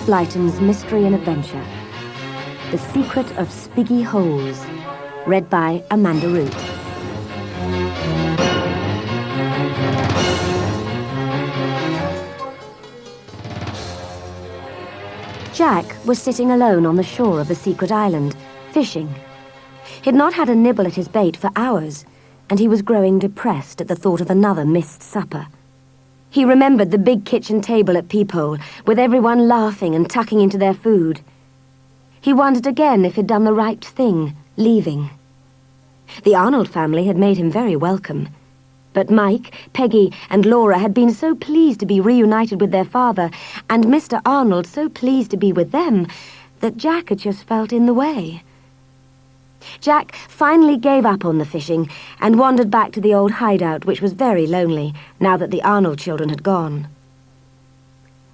Blyton's Mystery and Adventure. The Secret of Spiggy Holes. Read by Amanda Root. Jack was sitting alone on the shore of the secret island, fishing. He'd not had a nibble at his bait for hours, and he was growing depressed at the thought of another missed supper. He remembered the big kitchen table at Peephole, with everyone laughing and tucking into their food. He wondered again if he'd done the right thing, leaving. The Arnold family had made him very welcome. But Mike, Peggy, and Laura had been so pleased to be reunited with their father, and Mr. Arnold so pleased to be with them, that Jack had just felt in the way. Jack finally gave up on the fishing and wandered back to the old hideout, which was very lonely, now that the Arnold children had gone.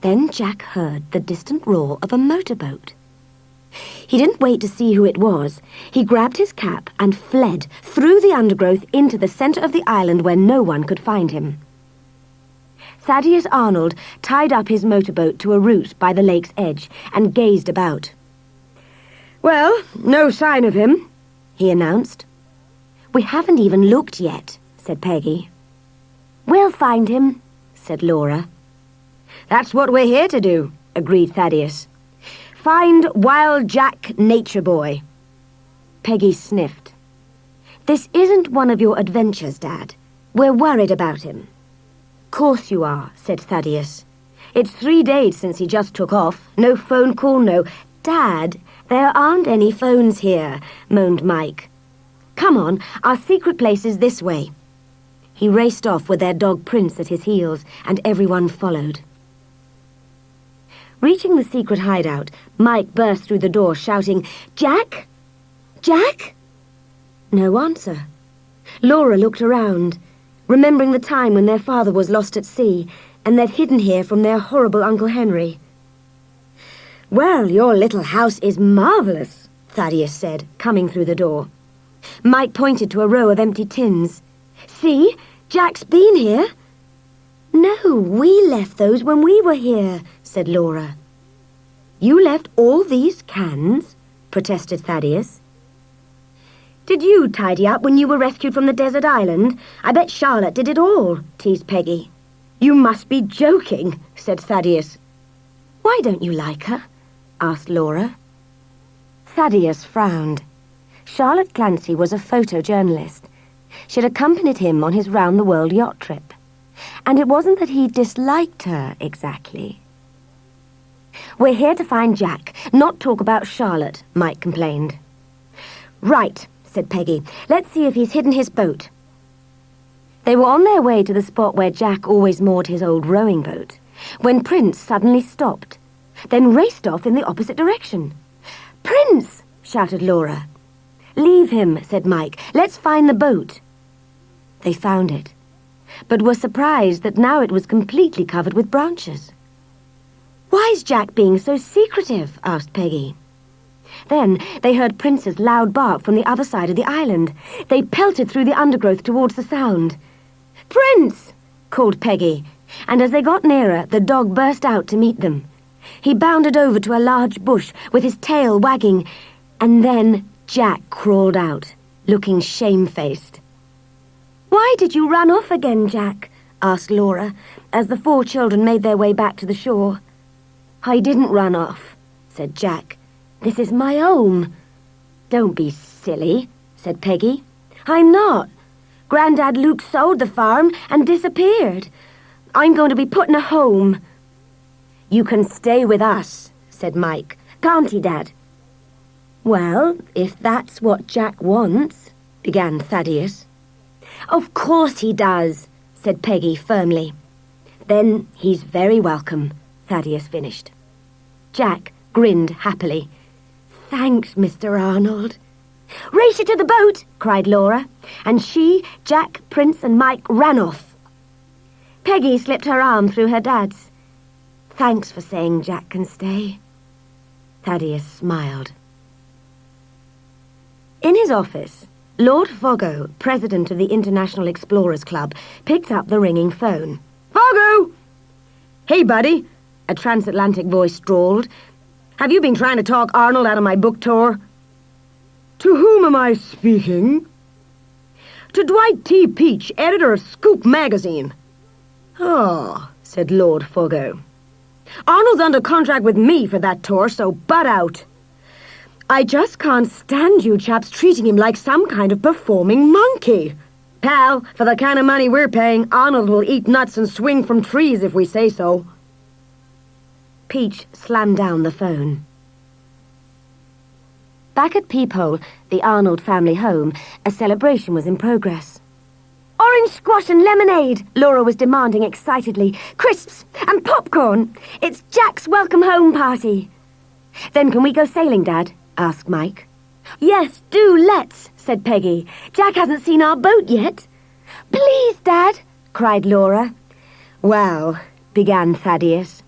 Then Jack heard the distant roar of a motorboat. He didn't wait to see who it was. He grabbed his cap and fled through the undergrowth into the center of the island where no one could find him. Thaddeus Arnold tied up his motorboat to a root by the lake's edge and gazed about. "Well, no sign of him," he announced. "We haven't even looked yet," said Peggy. "We'll find him," said Laura. "That's what we're here to do," agreed Thaddeus. "Find Wild Jack Nature Boy." Peggy sniffed. "This isn't one of your adventures, Dad. We're worried about him." "Course you are," said Thaddeus. "It's 3 days since he just took off. No phone call, no—" "Dad, there aren't any phones here," moaned Mike. "Come on, our secret place is this way." He raced off with their dog Prince at his heels, and everyone followed. Reaching the secret hideout, Mike burst through the door, shouting, "Jack? Jack?" No answer. Laura looked around, remembering the time when their father was lost at sea, and they'd hidden here from their horrible Uncle Henry. "Well, your little house is marvelous," Thaddeus said, coming through the door. Mike pointed to a row of empty tins. "See, Jack's been here." "No, we left those when we were here," said Laura. "You left all these cans?" protested Thaddeus. "Did you tidy up when you were rescued from the desert island? I bet Charlotte did it all," teased Peggy. "You must be joking," said Thaddeus. "Why don't you like her?" asked Laura. Thaddeus frowned. Charlotte Clancy was a photojournalist. She'd accompanied him on his round-the-world yacht trip. And it wasn't that he disliked her, exactly. "We're here to find Jack, not talk about Charlotte," Mike complained. "Right," said Peggy. "Let's see if he's hidden his boat." They were on their way to the spot where Jack always moored his old rowing boat, when Prince suddenly stopped, then raced off in the opposite direction. "Prince!" shouted Laura. "Leave him," said Mike. "Let's find the boat." They found it, but were surprised that now it was completely covered with branches. "Why's Jack being so secretive?" asked Peggy. Then they heard Prince's loud bark from the other side of the island. They pelted through the undergrowth towards the sound. "Prince!" called Peggy, and as they got nearer, the dog burst out to meet them. He bounded over to a large bush with his tail wagging, and then Jack crawled out, looking shamefaced. "Why did you run off again, Jack?" asked Laura, as the 4 children made their way back to the shore. "I didn't run off," said Jack. "This is my home." "Don't be silly," said Peggy. "I'm not. Grandad Luke sold the farm and disappeared. I'm going to be put in a home." "You can stay with us," said Mike. "Can't he, Dad?" "Well, if that's what Jack wants," began Thaddeus. "Of course he does," said Peggy firmly. "Then he's very welcome," Thaddeus finished. Jack grinned happily. "Thanks, Mr. Arnold." "Race you to the boat!" cried Laura, and she, Jack, Prince and Mike ran off. Peggy slipped her arm through her dad's. "Thanks for saying Jack can stay." Thaddeus smiled. In his office, Lord Foggo, president of the International Explorers Club, picked up the ringing phone. "Foggo! Hey, buddy. a transatlantic voice drawled. "Have you been trying to talk Arnold out of my book tour?" "To whom am I speaking?" "To Dwight T. Peach, editor of Scoop magazine." "Oh," said Lord Fogo. "Arnold's under contract with me for that tour, so butt out. I just can't stand you chaps treating him like some kind of performing monkey. Pal, for the kind of money we're paying, Arnold will eat nuts and swing from trees if we say so." Peach slammed down the phone. Back at Peephole, the Arnold family home, a celebration was in progress. "Orange squash and lemonade," Laura was demanding excitedly. "Crisps and popcorn. It's Jack's welcome home party." "Then can we go sailing, Dad?" asked Mike. "Yes, do let's," said Peggy. "Jack hasn't seen our boat yet." "Please, Dad," cried Laura. "Well," began Thaddeus.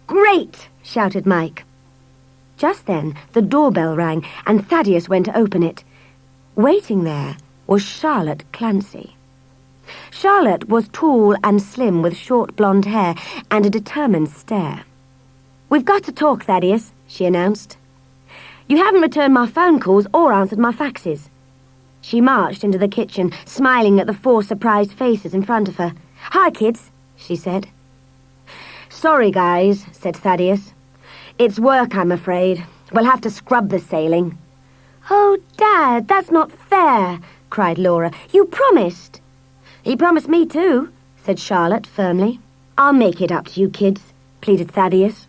"Great!" shouted Mike. Just then, the doorbell rang, and Thaddeus went to open it. Waiting there was Charlotte Clancy. Charlotte was tall and slim with short blonde hair and a determined stare. "We've got to talk, Thaddeus," she announced. "You haven't returned my phone calls or answered my faxes." She marched into the kitchen, smiling at the 4 surprised faces in front of her. "Hi, kids," she said. "Sorry, guys," said Thaddeus. "It's work, I'm afraid. We'll have to scrub the sailing." "Oh, Dad, that's not fair," cried Laura. "You promised." "He promised me too," said Charlotte firmly. "I'll make it up to you kids," pleaded Thaddeus.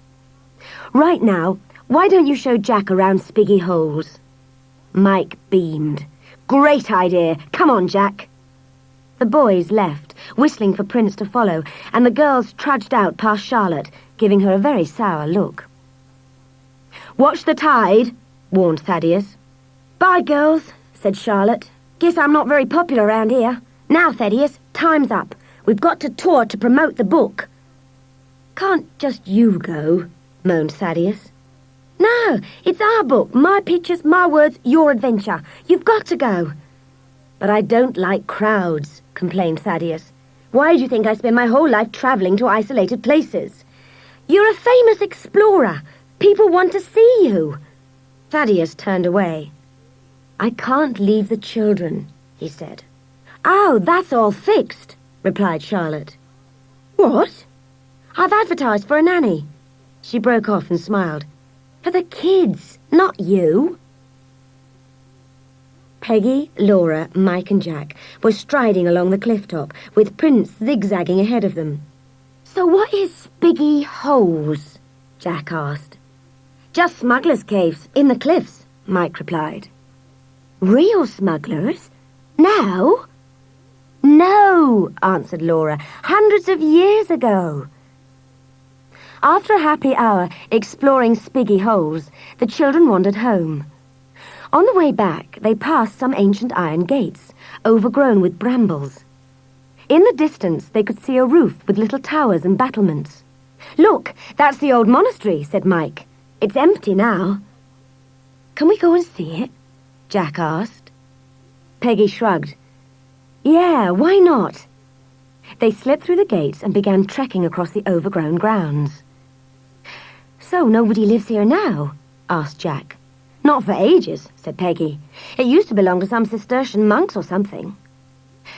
"Right now, why don't you show Jack around Spiggy Holes?" Mike beamed. "Great idea. Come on, Jack." The boys left, whistling for Prince to follow, and the girls trudged out past Charlotte, giving her a very sour look. "Watch the tide," warned Thaddeus. "Bye, girls," said Charlotte. "Guess I'm not very popular around here. Now, Thaddeus, time's up. We've got to tour to promote the book." "Can't just you go?" moaned Thaddeus. "No, it's our book, my pictures, my words, your adventure. You've got to go." "But I don't like crowds," complained Thaddeus. "Why do you think I spend my whole life travelling to isolated places?" "You're a famous explorer. People want to see you." Thaddeus turned away. "I can't leave the children," he said. "Oh, that's all fixed," replied Charlotte. "What?" "I've advertised for a nanny." She broke off and smiled. "For the kids, not you." Peggy, Laura, Mike and Jack were striding along the cliff top, with Prince zigzagging ahead of them. "So what is Spiggy Holes?" Jack asked. "Just smugglers' caves, in the cliffs," Mike replied. "Real smugglers? Now?" "No," answered Laura. "Hundreds of years ago." After a happy hour exploring Spiggy Holes, the children wandered home. On the way back, they passed some ancient iron gates, overgrown with brambles. In the distance, they could see a roof with little towers and battlements. "Look, that's the old monastery," said Mike. "It's empty now." "Can we go and see it?" Jack asked. Peggy shrugged. "Yeah, why not?" They slipped through the gates and began trekking across the overgrown grounds. "So nobody lives here now?" asked Jack. "Not for ages," said Peggy. "It used to belong to some Cistercian monks or something."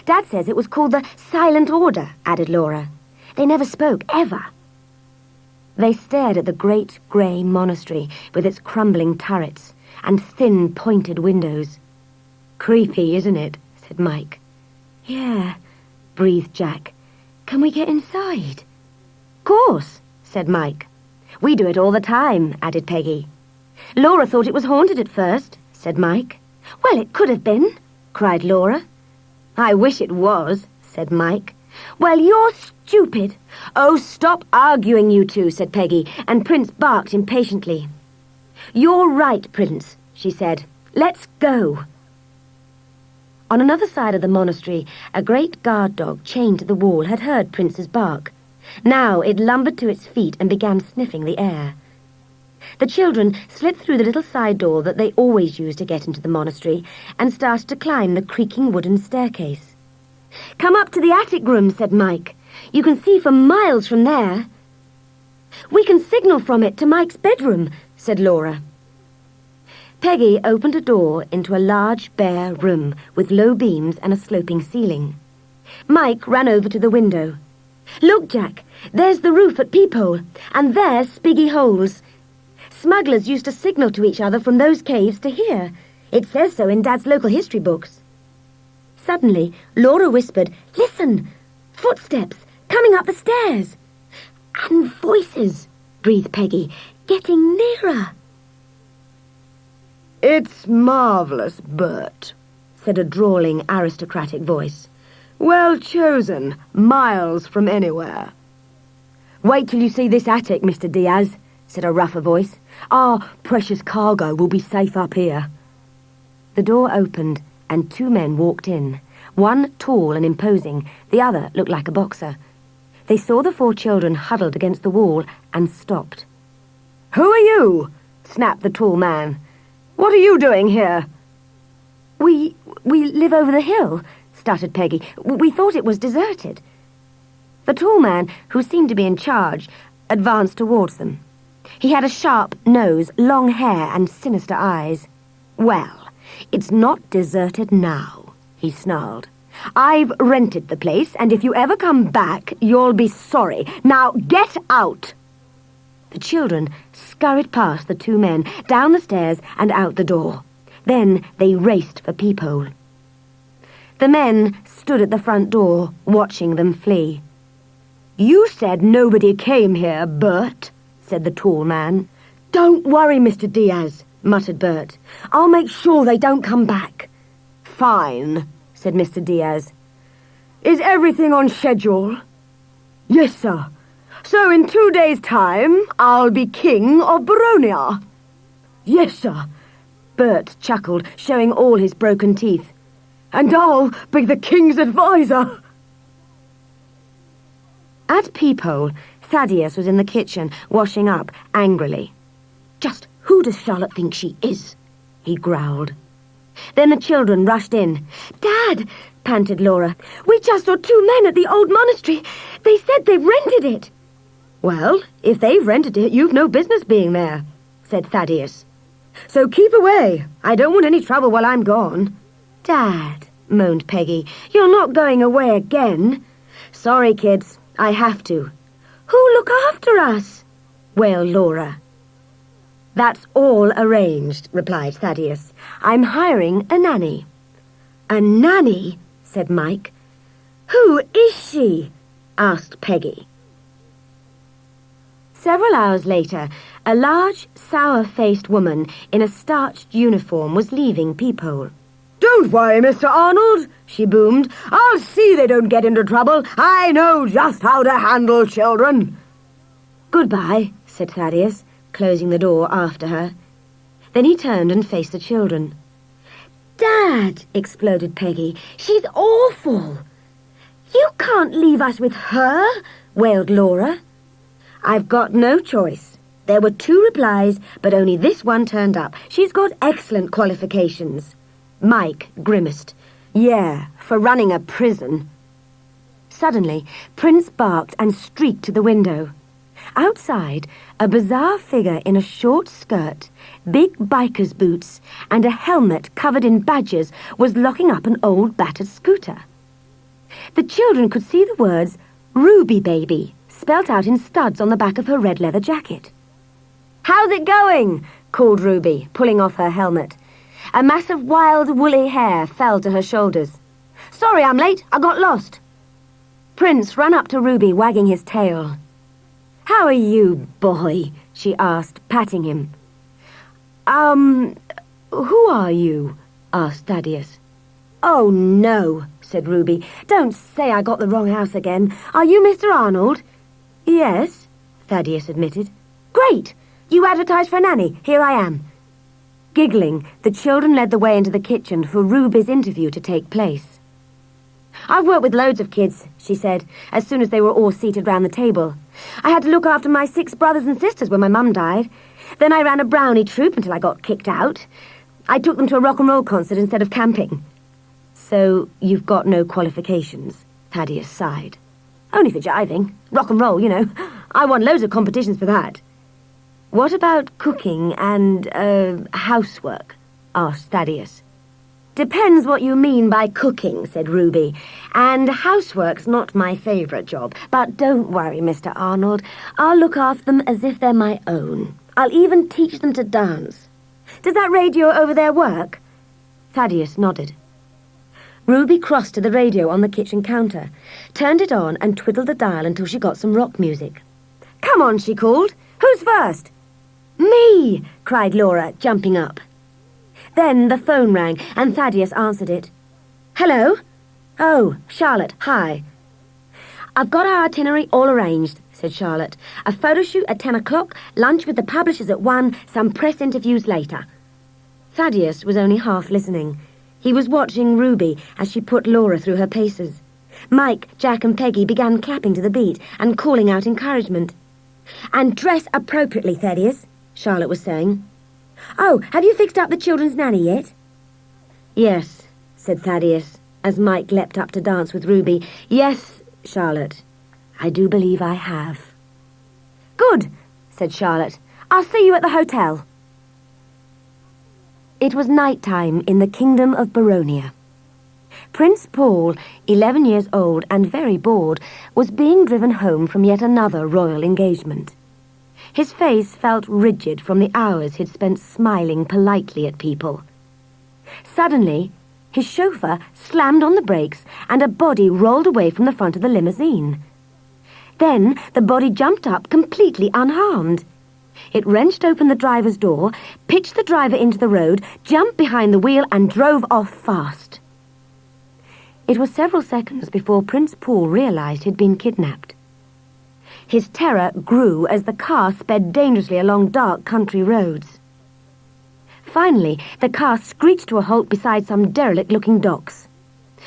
"Dad says it was called the Silent Order," added Laura. "They never spoke, ever." They stared at the great grey monastery with its crumbling turrets and thin pointed windows. "Creepy, isn't it?" said Mike. "Yeah," breathed Jack. "Can we get inside?" "Course," said Mike. "We do it all the time," added Peggy. "Laura thought it was haunted at first," said Mike. "Well, it could have been," cried Laura. "I wish it was," said Mike. "Well, you're stupid." "Oh, stop arguing, you two," said Peggy, and Prince barked impatiently. "You're right, Prince," she said. "Let's go." On another side of the monastery, a great guard dog chained to the wall had heard Prince's bark. Now it lumbered to its feet and began sniffing the air. The children slipped through the little side door that they always used to get into the monastery and started to climb the creaking wooden staircase. "Come up to the attic room," said Mike. "You can see for miles from there." "We can signal from it to Mike's bedroom," said Laura. Peggy opened a door into a large, bare room with low beams and a sloping ceiling. Mike ran over to the window. "Look, Jack, there's the roof at Peephole, and there's Spiggy Holes. Smugglers used to signal to each other from those caves to here. It says so in Dad's local history books." Suddenly, Laura whispered, "Listen! Footsteps coming up the stairs." "And voices," breathed Peggy, "getting nearer." "It's marvellous, Bert," said a drawling, aristocratic voice. "Well chosen, miles from anywhere." "Wait till you see this attic, Mr. Diaz," said a rougher voice. "Our precious cargo will be safe up here." The door opened, and two men walked in. One tall and imposing, the other looked like a boxer. They saw the four children huddled against the wall and stopped. "Who are you?" snapped the tall man. "What are you doing here?" We live over the hill," stuttered Peggy. "We thought it was deserted." The tall man, who seemed to be in charge, advanced towards them. He had a sharp nose, long hair, and sinister eyes. "Well, it's not deserted now," he snarled. "I've rented the place, and if you ever come back, you'll be sorry. Now get out!" The children scurried past the two men, down the stairs and out the door. Then they raced for Peephole. The men stood at the front door, watching them flee. "You said nobody came here, Bert," said the tall man. "Don't worry, Mr. Diaz," muttered Bert. "I'll make sure they don't come back." "Fine," said Mr. Diaz. "Is everything on schedule?" "Yes, sir. So in 2 days' time, I'll be king of Baronia." "Yes, sir," Bert chuckled, showing all his broken teeth. "And I'll be the king's advisor." At Peephole, Thaddeus was in the kitchen, washing up angrily. "Just who does Charlotte think she is?" he growled. Then the children rushed in. "Dad," panted Laura, "we just saw two men at the old monastery. They said they've rented it." "Well, if they've rented it, you've no business being there," said Thaddeus. "So keep away. I don't want any trouble while I'm gone." "Dad," moaned Peggy, "you're not going away again." "Sorry, kids, I have to." "Who'll look after us?" wailed Laura. "That's all arranged," replied Thaddeus. "I'm hiring a nanny." "A nanny?" said Mike. "Who is she?" asked Peggy. Several hours later, a large, sour-faced woman in a starched uniform was leaving Peephole. "Don't worry, Mr. Arnold," she boomed. "I'll see they don't get into trouble. I know just how to handle children." "Goodbye," said Thaddeus, closing the door after her. Then he turned and faced the children. "Dad," exploded Peggy, "she's awful." "You can't leave us with her," wailed Laura. "I've got no choice. There were 2 replies, but only this one turned up. She's got excellent qualifications." Mike grimaced. "Yeah, for running a prison." Suddenly, Prince barked and streaked to the window. Outside, a bizarre figure in a short skirt, big biker's boots, and a helmet covered in badges was locking up an old battered scooter. The children could see the words, "Ruby Baby," spelt out in studs on the back of her red leather jacket. "How's it going?" called Ruby, pulling off her helmet. A mass of wild, woolly hair fell to her shoulders. "Sorry I'm late, I got lost." Prince ran up to Ruby, wagging his tail. "How are you, boy?" she asked, patting him. Who are you?" asked Thaddeus. "Oh, no," said Ruby. "Don't say I got the wrong house again. Are you Mr. Arnold?" "Yes," Thaddeus admitted. "Great! You advertised for a nanny. Here I am." Giggling, the children led the way into the kitchen for Ruby's interview to take place. "I've worked with loads of kids," she said, as soon as they were all seated round the table. "I had to look after my 6 brothers and sisters when my mum died. Then I ran a brownie troupe until I got kicked out. I took them to a rock and roll concert instead of camping." "So you've got no qualifications?" Thaddeus sighed. "Only for jiving. Rock and roll, you know. I won loads of competitions for that. What about cooking and, housework? Asked Thaddeus. Depends what you mean by cooking, said Ruby. And housework's not my favourite job. But don't worry, Mr. Arnold. I'll look after them as if they're my own. I'll even teach them to dance. Does that radio over there work? Thaddeus nodded. Ruby crossed to the radio on the kitchen counter, turned it on and twiddled the dial until she got some rock music. Come on, she called. Who's first? Me, cried Laura, jumping up. Then the phone rang and Thaddeus answered it. Hello? Oh, Charlotte, hi. I've got our itinerary all arranged, said Charlotte. A photo shoot at 10 o'clock, lunch with the publishers at 1, some press interviews later. Thaddeus was only half listening. He was watching Ruby as she put Laura through her paces. Mike, Jack and Peggy began clapping to the beat and calling out encouragement. And dress appropriately, Thaddeus, Charlotte was saying. Oh, have you fixed up the children's nanny yet? Yes, said Thaddeus, as Mike leapt up to dance with Ruby. Yes, Charlotte, I do believe I have. Good, said Charlotte. I'll see you at the hotel. It was night time in the kingdom of Baronia. Prince Paul, 11 years old and very bored, was being driven home from yet another royal engagement. His face felt rigid from the hours he'd spent smiling politely at people. Suddenly, his chauffeur slammed on the brakes and a body rolled away from the front of the limousine. Then the body jumped up completely unharmed. It wrenched open the driver's door, pitched the driver into the road, jumped behind the wheel and drove off fast. It was several seconds before Prince Paul realized he'd been kidnapped. His terror grew as the car sped dangerously along dark country roads. Finally, the car screeched to a halt beside some derelict-looking docks.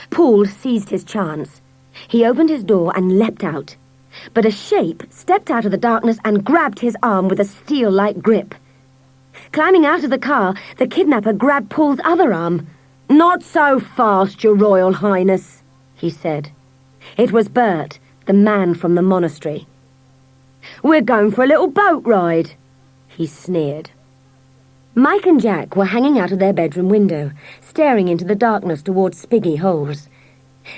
Paul seized his chance. He opened his door and leapt out. But a shape stepped out of the darkness and grabbed his arm with a steel-like grip. Climbing out of the car, the kidnapper grabbed Paul's other arm. "Not so fast, Your Royal Highness," he said. It was Bert, the man from the monastery. "We're going for a little boat ride," he sneered. Mike and Jack were hanging out of their bedroom window, staring into the darkness towards Spiggy holes.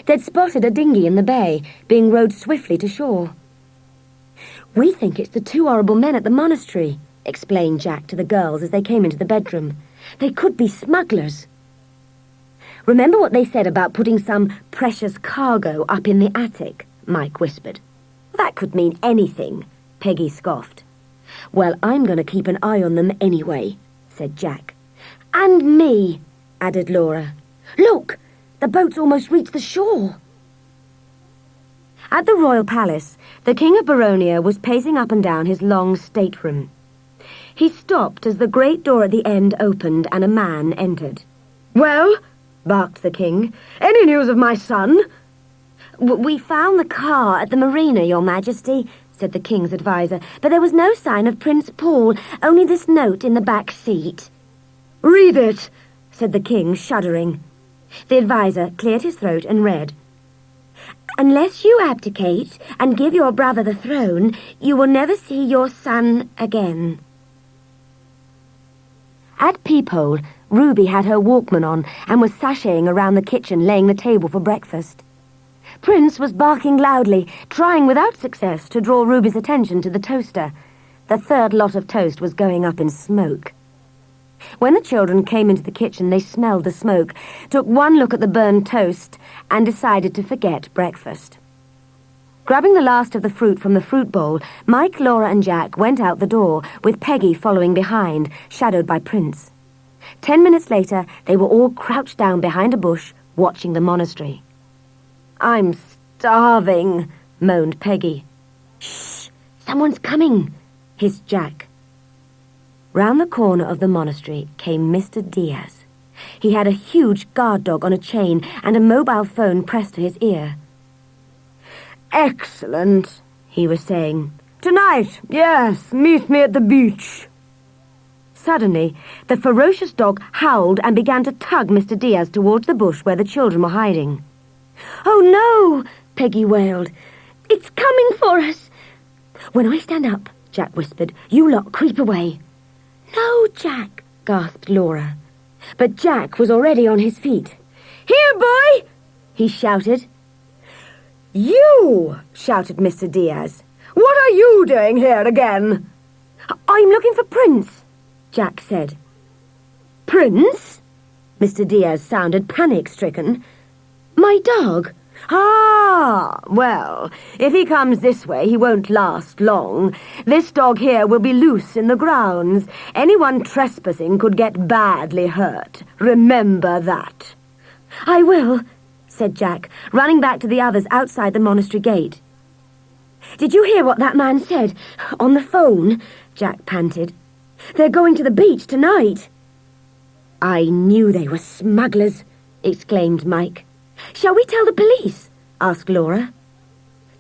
They'd spotted a dinghy in the bay, being rowed swiftly to shore. "We think it's the two horrible men at the monastery," explained Jack to the girls as they came into the bedroom. "They could be smugglers." "Remember what they said about putting some precious cargo up in the attic?" Mike whispered. "That could mean anything," Peggy scoffed. "Well, I'm going to keep an eye on them anyway," said Jack. "And me," added Laura. "Look! The boat's almost reached the shore." At the royal palace, the King of Baronia was pacing up and down his long stateroom. He stopped as the great door at the end opened and a man entered. "Well," barked the king, "any news of my son?" "We found the car at the marina, Your Majesty," said the king's advisor, "but there was no sign of Prince Paul, only this note in the back seat." "Read it," said the king, shuddering. The advisor cleared his throat and read, "Unless you abdicate and give your brother the throne, you will never see your son again." At Peephole, Ruby had her Walkman on and was sashaying around the kitchen, laying the table for breakfast. Prince was barking loudly, trying without success to draw Ruby's attention to the toaster. The third lot of toast was going up in smoke. When the children came into the kitchen, they smelled the smoke, took one look at the burned toast, and decided to forget breakfast. Grabbing the last of the fruit from the fruit bowl, Mike, Laura, and Jack went out the door, with Peggy following behind, shadowed by Prince. 10 minutes later, they were all crouched down behind a bush, watching the monastery. "I'm starving," moaned Peggy. "Shh! Someone's coming," hissed Jack. Round the corner of the monastery came Mr. Diaz. He had a huge guard dog on a chain and a mobile phone pressed to his ear. "Excellent," he was saying. "Tonight, yes, meet me at the beach." Suddenly, the ferocious dog howled and began to tug Mr. Diaz towards the bush where the children were hiding. "Oh, no!" Peggy wailed. "It's coming for us! "When I stand up," Jack whispered, "you lot creep away." "No, Jack," gasped Laura. But Jack was already on his feet. "Here, boy!" he shouted. "You!" shouted Mr. Diaz. "What are you doing here again?" "I'm looking for Prince," Jack said. "Prince?" Mr. Diaz sounded panic-stricken. "My dog." "Ah, well, if he comes this way, he won't last long. This dog here will be loose in the grounds. Anyone trespassing could get badly hurt. Remember that." "I will," said Jack, running back to the others outside the monastery gate. "Did you hear what that man said? On the phone?" Jack panted. "They're going to the beach tonight." "I knew they were smugglers," exclaimed Mike. "Shall we tell the police?" asked Laura.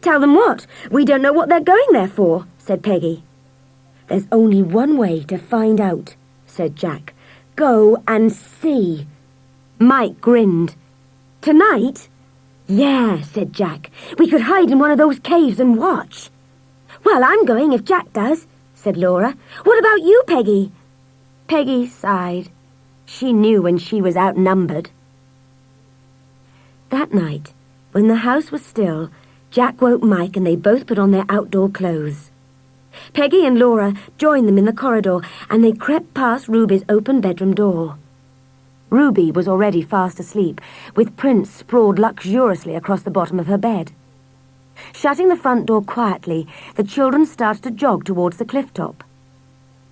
"Tell them what? We don't know what they're going there for," said Peggy. "There's only one way to find out," said Jack. "Go and see." Mike grinned. "Tonight?" "Yeah," said Jack. "We could hide in one of those caves and watch." "Well, I'm going if Jack does," said Laura. "What about you, Peggy?" Peggy sighed. She knew when she was outnumbered. That night, when the house was still, Jack woke Mike and they both put on their outdoor clothes. Peggy and Laura joined them in the corridor and they crept past Ruby's open bedroom door. Ruby was already fast asleep, with Prince sprawled luxuriously across the bottom of her bed. Shutting the front door quietly, the children started to jog towards the cliff top.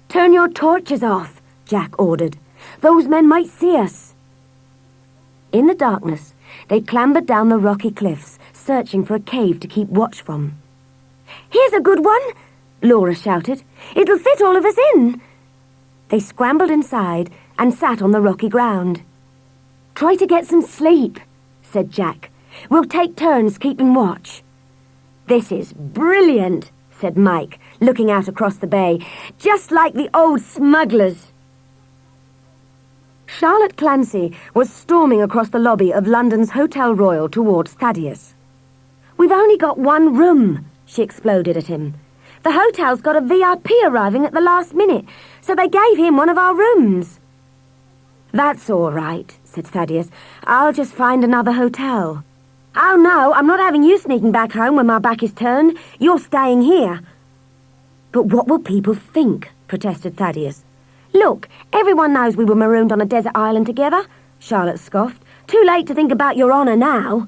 "Turn your torches off," Jack ordered. "Those men might see us." In the darkness, they clambered down the rocky cliffs, searching for a cave to keep watch from. "Here's a good one," Laura shouted. "It'll fit all of us in." They scrambled inside and sat on the rocky ground. "Try to get some sleep," said Jack. "We'll take turns keeping watch." "This is brilliant," said Mike, looking out across the bay. "Just like the old smugglers." Charlotte Clancy was storming across the lobby of London's Hotel Royal towards Thaddeus. "We've only got one room," she exploded at him. "The hotel's got a VIP arriving at the last minute, so they gave him one of our rooms." "That's all right," said Thaddeus. "I'll just find another hotel." "Oh no, I'm not having you sneaking back home when my back is turned. You're staying here." "But what will people think?" protested Thaddeus. "Look, everyone knows we were marooned on a desert island together," Charlotte scoffed. "Too late to think about your honour now."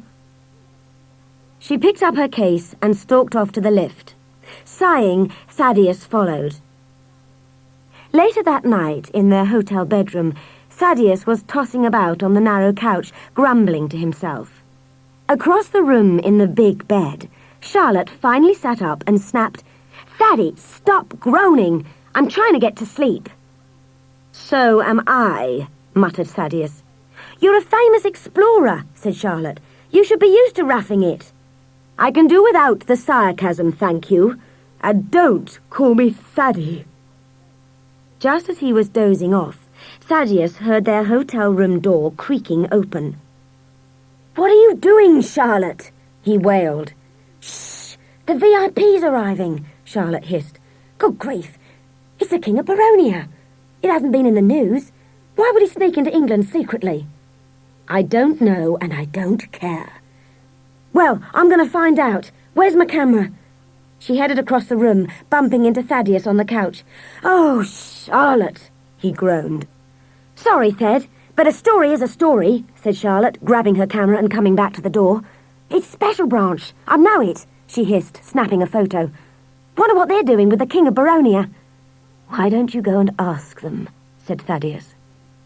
She picked up her case and stalked off to the lift. Sighing, Thaddeus followed. Later that night, in their hotel bedroom, Thaddeus was tossing about on the narrow couch, grumbling to himself. Across the room in the big bed, Charlotte finally sat up and snapped, "Thaddy, stop groaning! I'm trying to get to sleep." "So am I," muttered Thaddeus. "You're a famous explorer," said Charlotte. "You should be used to roughing it." "I can do without the sarcasm, thank you. And don't call me Thaddy." Just as he was dozing off, Thaddeus heard their hotel room door creaking open. "What are you doing, Charlotte?" he wailed. "Shh! The VIP's arriving," Charlotte hissed. "Good grief! It's the King of Baronia. It hasn't been in the news. Why would he sneak into England secretly?" "I don't know, and I don't care." "Well, I'm going to find out. Where's my camera?" She headed across the room, bumping into Thaddeus on the couch. "Oh, Charlotte," he groaned. "Sorry, Thed, but a story is a story," said Charlotte, grabbing her camera and coming back to the door. "It's Special Branch. I know it," she hissed, snapping a photo. "Wonder what they're doing with the King of Baronia." "Why don't you go and ask them?" said Thaddeus.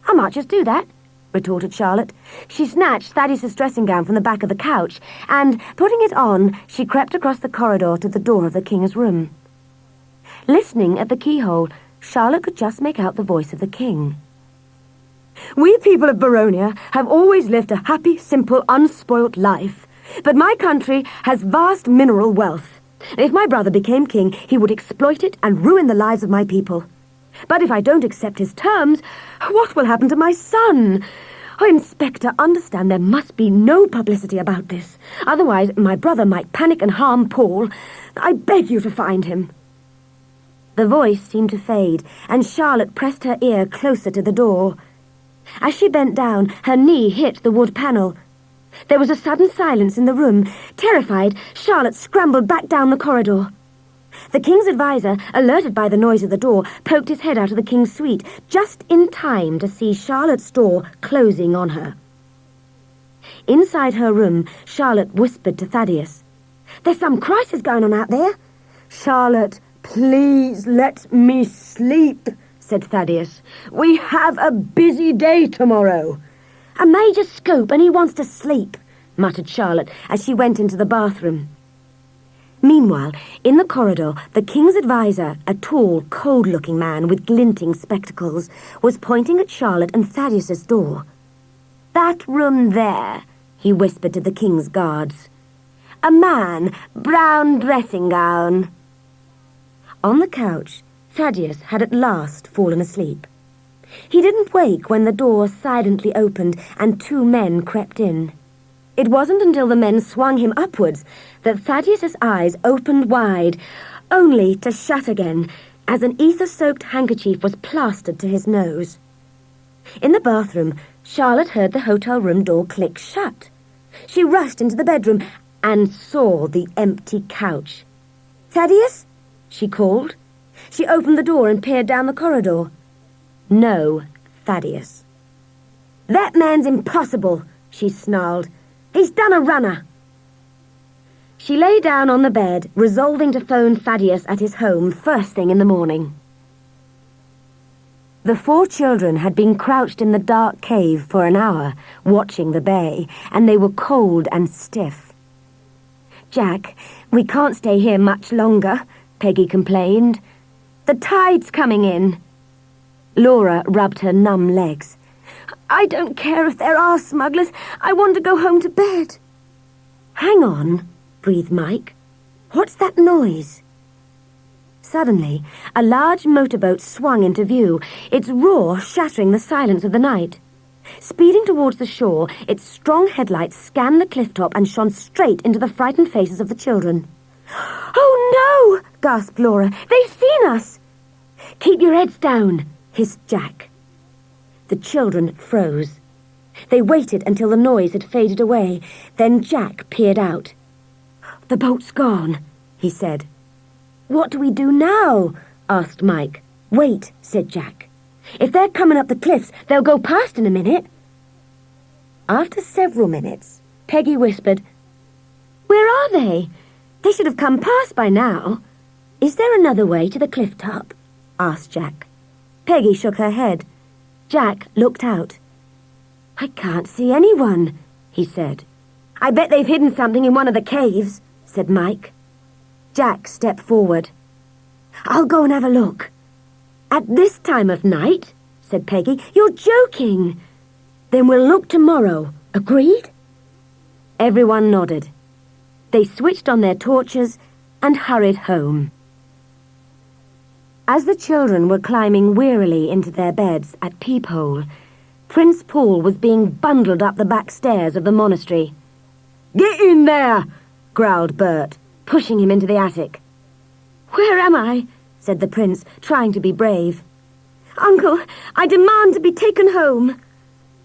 "I might just do that," retorted Charlotte. She snatched Thaddeus' dressing gown from the back of the couch and, putting it on, she crept across the corridor to the door of the King's room. Listening at the keyhole, Charlotte could just make out the voice of the King. "We people of Baronia have always lived a happy, simple, unspoilt life, but my country has vast mineral wealth. If my brother became king, he would exploit it and ruin the lives of my people. But if I don't accept his terms, what will happen to my son? Oh, Inspector, understand there must be no publicity about this. Otherwise, my brother might panic and harm Paul. I beg you to find him. The voice seemed to fade, and Charlotte pressed her ear closer to the door. As she bent down, her knee hit the wood panel. There was a sudden silence in the room. Terrified, Charlotte scrambled back down the corridor. The king's advisor, alerted by the noise of the door, poked his head out of the king's suite, just in time to see Charlotte's door closing on her. Inside her room, Charlotte whispered to Thaddeus, "There's some crisis going on out there." "Charlotte, please let me sleep," said Thaddeus. "We have a busy day tomorrow." "A major scoop and he wants to sleep," muttered Charlotte as she went into the bathroom. Meanwhile, in the corridor, the king's advisor, a tall, cold-looking man with glinting spectacles, was pointing at Charlotte and Thaddeus's door. "That room there," he whispered to the king's guards. "A man, brown dressing gown." On the couch, Thaddeus had at last fallen asleep. He didn't wake when the door silently opened and two men crept in. It wasn't until the men swung him upwards that Thaddeus's eyes opened wide, only to shut again as an ether-soaked handkerchief was plastered to his nose. In the bathroom, Charlotte heard the hotel room door click shut. She rushed into the bedroom and saw the empty couch. "Thaddeus?" she called. She opened the door and peered down the corridor. No Thaddeus. "That man's impossible," she snarled. "He's done a runner." She lay down on the bed, resolving to phone Thaddeus at his home first thing in the morning. The four children had been crouched in the dark cave for an hour, watching the bay, and they were cold and stiff. "Jack, we can't stay here much longer," Peggy complained. "The tide's coming in." Laura rubbed her numb legs. "I don't care if there are smugglers. I want to go home to bed." "Hang on," breathed Mike. "What's that noise?" Suddenly, a large motorboat swung into view, its roar shattering the silence of the night. Speeding towards the shore, its strong headlights scanned the cliff-top and shone straight into the frightened faces of the children. "Oh, no!" gasped Laura. "They've seen us!" "Keep your heads down," hissed Jack. The children froze. They waited until the noise had faded away. Then Jack peered out. "The boat's gone," he said. "What do we do now?" asked Mike. "Wait," said Jack. "If they're coming up the cliffs, they'll go past in a minute." After several minutes, Peggy whispered, "Where are they? They should have come past by now." "Is there another way to the cliff top?" asked Jack. Peggy shook her head. Jack looked out. "I can't see anyone," he said. "I bet they've hidden something in one of the caves," said Mike. Jack stepped forward. "I'll go and have a look." "At this time of night?" said Peggy. "You're joking." "Then we'll look tomorrow. Agreed?" Everyone nodded. They switched on their torches and hurried home. As the children were climbing wearily into their beds at Peephole, Prince Paul was being bundled up the back stairs of the monastery. "Get in there!" growled Bert, pushing him into the attic. "Where am I?" said the prince, trying to be brave. "Uncle, I demand to be taken home."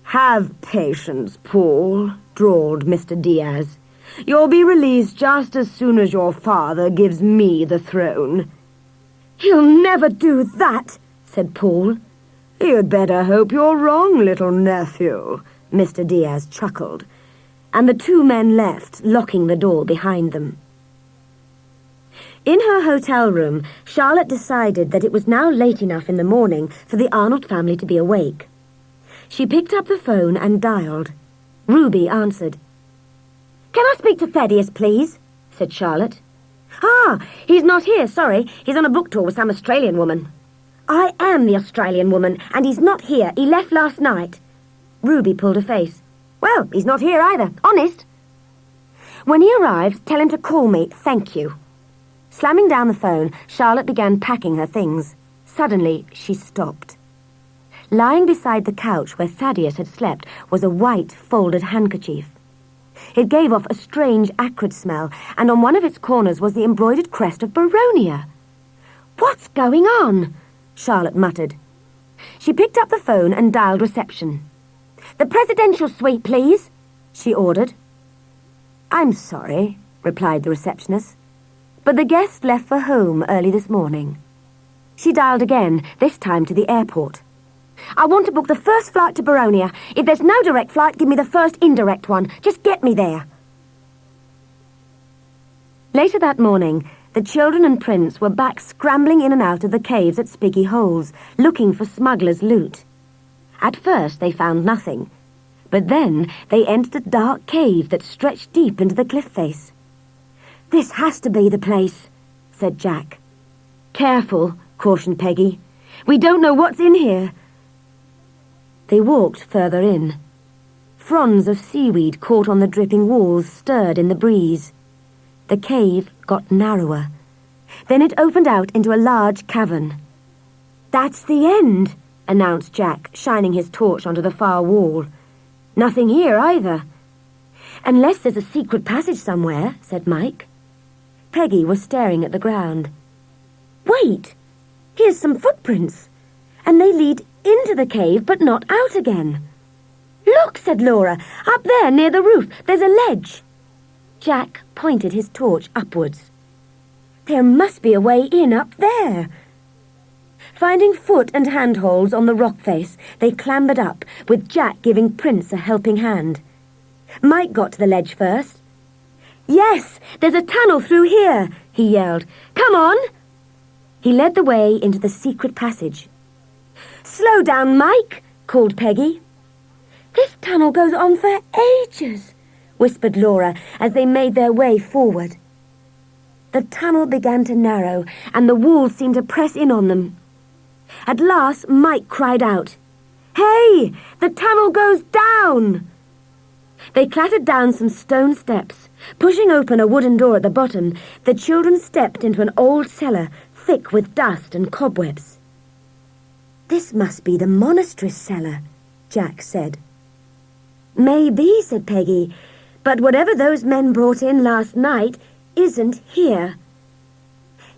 "Have patience, Paul," drawled Mr. Diaz. "You'll be released just as soon as your father gives me the throne." "He'll never do that," said Paul. "You'd better hope you're wrong, little nephew," Mr. Diaz chuckled, and the two men left, locking the door behind them. In her hotel room, Charlotte decided that it was now late enough in the morning for the Arnold family to be awake. She picked up the phone and dialed. Ruby answered. "Can I speak to Thaddeus, please?" said Charlotte. "Ah, he's not here, sorry. He's on a book tour with some Australian woman." "I am the Australian woman, and he's not here. He left last night." Ruby pulled a face. "Well, he's not here either, honest." "When he arrives, tell him to call me, thank you." Slamming down the phone, Charlotte began packing her things. Suddenly, she stopped. Lying beside the couch where Thaddeus had slept was a white, folded handkerchief. It gave off a strange, acrid smell, and on one of its corners was the embroidered crest of Baronia. "What's going on?" Charlotte muttered. She picked up the phone and dialed reception. "The presidential suite, please," she ordered. "I'm sorry," replied the receptionist, "but the guest left for home early this morning." She dialed again, this time to the airport. "I want to book the first flight to Baronia. If there's no direct flight, give me the first indirect one. Just get me there." Later that morning, the children and Prince were back scrambling in and out of the caves at Spiggy Holes, looking for smugglers' loot. At first they found nothing, but then they entered a dark cave that stretched deep into the cliff face. "This has to be the place," said Jack. "Careful," cautioned Peggy. "We don't know what's in here." They walked further in. Fronds of seaweed caught on the dripping walls stirred in the breeze. The cave got narrower. Then it opened out into a large cavern. "That's the end," announced Jack, shining his torch onto the far wall. "Nothing here either." "Unless there's a secret passage somewhere," said Mike. Peggy was staring at the ground. "Wait! Here's some footprints, and they lead into the cave but not out again." "Look," said Laura, "up there near the roof, there's a ledge." Jack pointed his torch upwards. "There must be a way in up there." Finding foot and handholds on the rock face, they clambered up, with Jack giving Prince a helping hand. Mike got to the ledge first. "Yes, there's a tunnel through here," he yelled. "Come on!" He led the way into the secret passage. "Slow down, Mike," called Peggy. "This tunnel goes on for ages," whispered Laura as they made their way forward. The tunnel began to narrow, and the walls seemed to press in on them. At last, Mike cried out, "Hey! The tunnel goes down!" They clattered down some stone steps. Pushing open a wooden door at the bottom, the children stepped into an old cellar thick with dust and cobwebs. "This must be the monastery's cellar," Jack said. "Maybe," said Peggy, "but whatever those men brought in last night isn't here."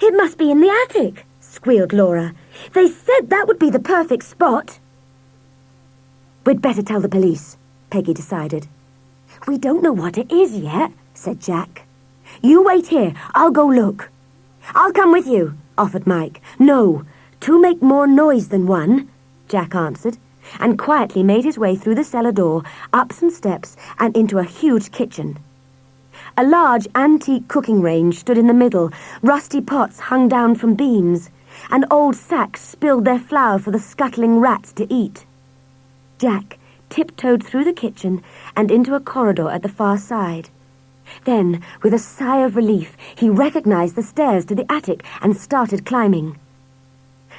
"It must be in the attic," squealed Laura. "They said that would be the perfect spot." "We'd better tell the police," Peggy decided. "We don't know what it is yet," said Jack. "You wait here. I'll go look." "I'll come with you," offered Mike. "No, two make more noise than one," Jack answered, and quietly made his way through the cellar door, up some steps, and into a huge kitchen. A large antique cooking range stood in the middle. Rusty pots hung down from beams, and old sacks spilled their flour for the scuttling rats to eat. Jack tiptoed through the kitchen and into a corridor at the far side. Then, with a sigh of relief, he recognized the stairs to the attic and started climbing.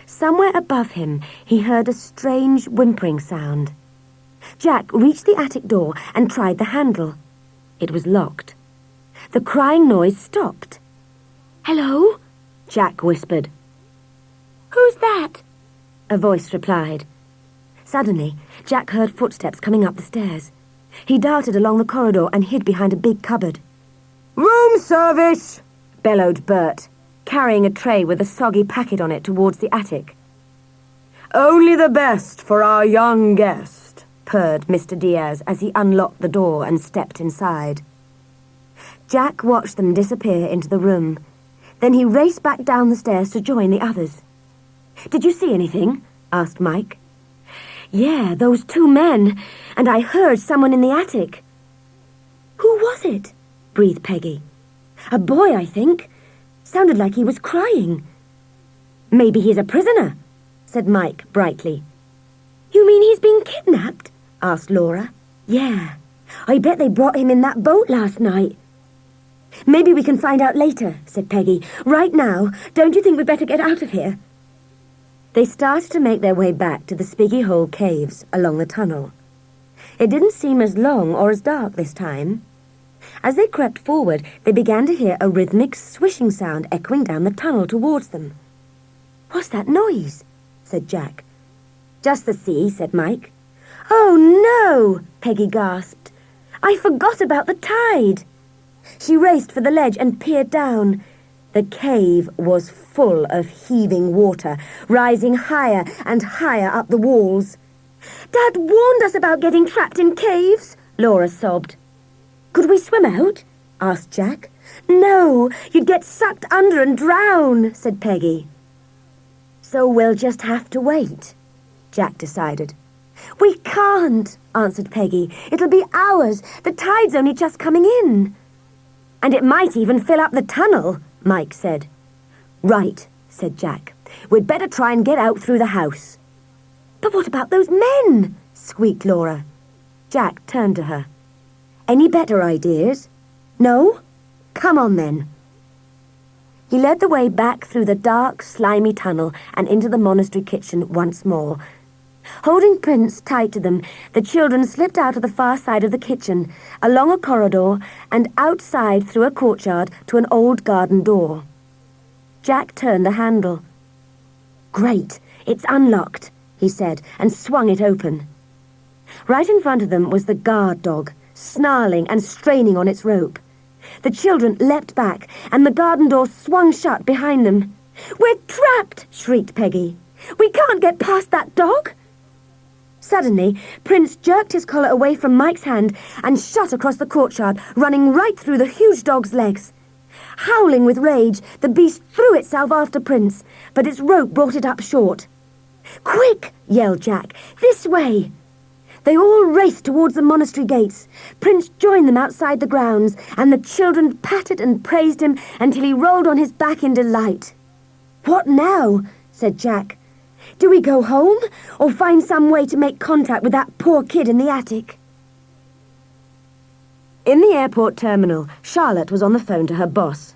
Somewhere above him, he heard a strange whimpering sound. Jack reached the attic door and tried the handle. It was locked. The crying noise stopped. "Hello?" Jack whispered. "Who's that?" a voice replied. Suddenly, Jack heard footsteps coming up the stairs. He darted along the corridor and hid behind a big cupboard. "Room service!" bellowed Bert, carrying a tray with a soggy packet on it towards the attic. "Only the best for our young guest," purred Mr. Diaz as he unlocked the door and stepped inside. Jack watched them disappear into the room. Then he raced back down the stairs to join the others. "Did you see anything?" asked Mike. "Yeah, those two men, and I heard someone in the attic." "Who was it?" breathed Peggy. "A boy, I think. Sounded like he was crying." "Maybe he's a prisoner," said Mike brightly. "You mean he's been kidnapped?" asked Laura. "Yeah, I bet they brought him in that boat last night." "Maybe we can find out later," said Peggy. "Right now, don't you think we'd better get out of here?" They started to make their way back to the Spiggy Hole caves along the tunnel. It didn't seem as long or as dark this time. As they crept forward, they began to hear a rhythmic swishing sound echoing down the tunnel towards them. "What's that noise?" said Jack. Just the sea, said Mike. Oh, no, Peggy gasped. I forgot about the tide. She raced for the ledge and peered down. The cave was full of heaving water, rising higher and higher up the walls. Dad warned us about getting trapped in caves, Laura sobbed. Could we swim out? Asked Jack. No, you'd get sucked under and drown, said Peggy. So we'll just have to wait, Jack decided. We can't, answered Peggy. It'll be hours. The tide's only just coming in. And it might even fill up the tunnel, Mike said. Right, said Jack. We'd better try and get out through the house. But what about those men? Squeaked Laura. Jack turned to her. Any better ideas? No? Come on then. He led the way back through the dark, slimy tunnel and into the monastery kitchen once more. Holding Prince tight to them, the children slipped out of the far side of the kitchen, along a corridor, and outside through a courtyard to an old garden door. Jack turned the handle. Great, it's unlocked, he said, and swung it open. Right in front of them was the guard dog, snarling and straining on its rope. The children leapt back, and the garden door swung shut behind them. We're trapped, shrieked Peggy. We can't get past that dog. Suddenly, Prince jerked his collar away from Mike's hand and shot across the courtyard, running right through the huge dog's legs. Howling with rage, the beast threw itself after Prince, but its rope brought it up short. Quick, yelled Jack, this way. They all raced towards the monastery gates. Prince joined them outside the grounds, and the children patted and praised him until he rolled on his back in delight. What now? Said Jack. Do we go home, or find some way to make contact with that poor kid in the attic? In the airport terminal, Charlotte was on the phone to her boss.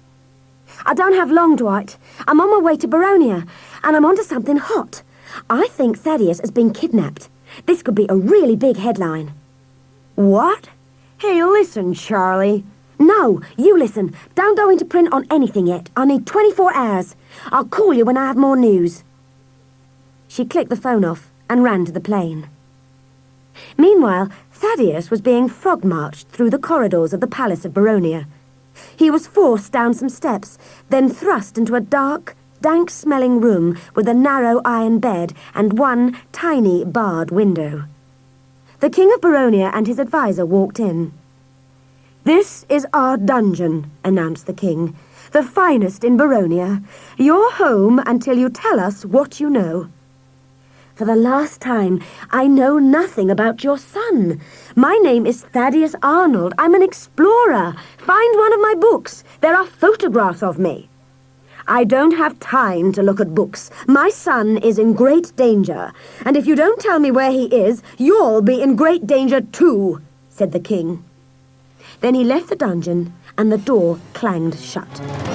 I don't have long, Dwight. I'm on my way to Baronia, and I'm onto something hot. I think Thaddeus has been kidnapped. This could be a really big headline. What? Hey, listen, Charlie. No, you listen. Don't go into print on anything yet. I need 24 hours. I'll call you when I have more news. She clicked the phone off and ran to the plane. Meanwhile, Thaddeus was being frog-marched through the corridors of the Palace of Baronia. He was forced down some steps, then thrust into a dark, dank-smelling room with a narrow iron bed and one tiny barred window. The King of Baronia and his advisor walked in. This is our dungeon, announced the king. The finest in Baronia. Your home until you tell us what you know. For the last time, I know nothing about your son. My name is Thaddeus Arnold. I'm an explorer. Find one of my books. There are photographs of me. I don't have time to look at books. My son is in great danger. And if you don't tell me where he is, you'll be in great danger too, said the king. Then he left the dungeon and the door clanged shut.